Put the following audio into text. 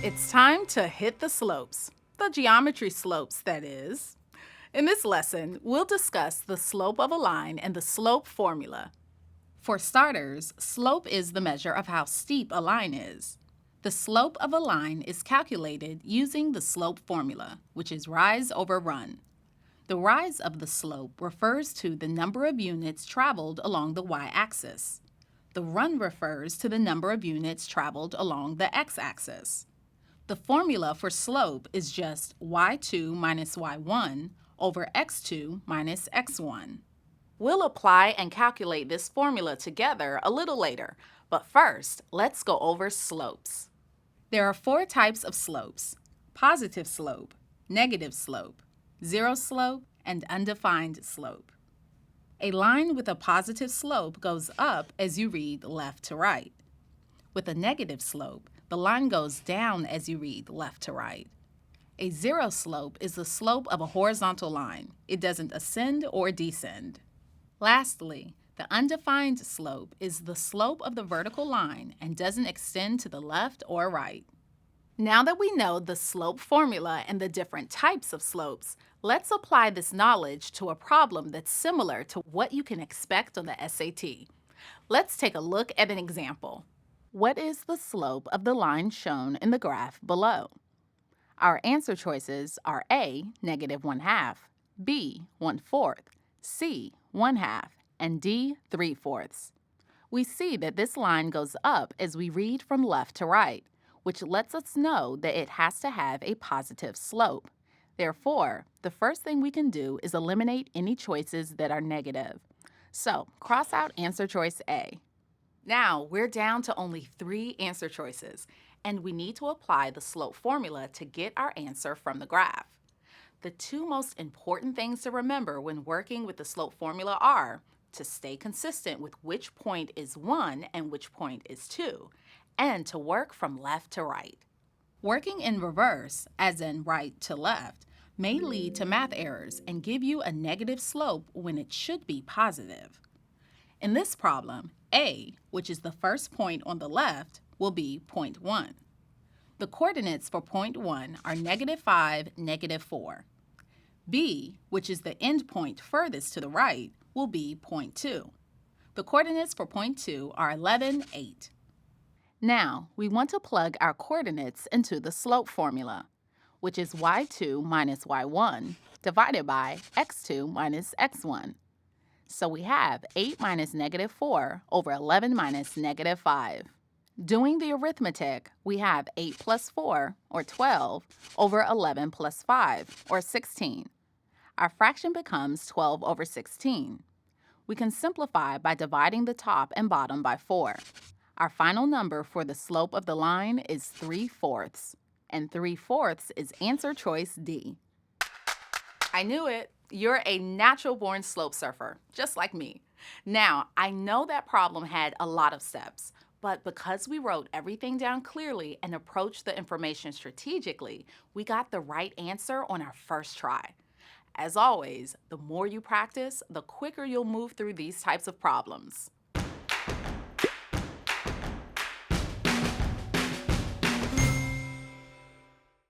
It's time to hit the slopes, the geometry slopes, that is. In this lesson, we'll discuss the slope of a line and the slope formula. For starters, slope is the measure of how steep a line is. The slope of a line is calculated using the slope formula, which is rise over run. The rise of the slope refers to the number of units traveled along the y-axis. The run refers to the number of units traveled along the x-axis. The formula for slope is just y2 minus y1 over x2 minus x1. We'll apply and calculate this formula together a little later, but first, let's go over slopes. There are four types of slopes: positive slope, negative slope, zero slope, and undefined slope. A line with a positive slope goes up as you read left to right. With a negative slope, the line goes down as you read left to right. A zero slope is the slope of a horizontal line. It doesn't ascend or descend. Lastly, the undefined slope is the slope of the vertical line and doesn't extend to the left or right. Now that we know the slope formula and the different types of slopes, let's apply this knowledge to a problem that's similar to what you can expect on the SAT. Let's take a look at an example. What is the slope of the line shown in the graph below? Our answer choices are A, negative 1/2, B, 1/4, C, 1/2, and D, 3/4. We see that this line goes up as we read from left to right, which lets us know that it has to have a positive slope. Therefore, the first thing we can do is eliminate any choices that are negative. So, cross out answer choice A. Now, we're down to only 3 answer choices, and we need to apply the slope formula to get our answer from the graph. The two most important things to remember when working with the slope formula are to stay consistent with which point is 1 and which point is 2, and to work from left to right. Working in reverse, as in right to left, may lead to math errors and give you a negative slope when it should be positive. In this problem, A, which is the first point on the left, will be point 1. The coordinates for point 1 are -5, -4. B, which is the end point furthest to the right, will be point 2. The coordinates for point 2 are 11, 8. Now, we want to plug our coordinates into the slope formula, which is y2 minus y1 divided by x2 minus x1. So we have 8 minus -4 over 11 minus -5. Doing the arithmetic, we have 8 plus 4, or 12, over 11 plus 5, or 16. Our fraction becomes 12 over 16. We can simplify by dividing the top and bottom by 4. Our final number for the slope of the line is 3/4, and 3/4 is answer choice D. I knew it! You're a natural-born slope surfer, just like me. Now, I know that problem had a lot of steps, but because we wrote everything down clearly and approached the information strategically, we got the right answer on our first try. As always, the more you practice, the quicker you'll move through these types of problems.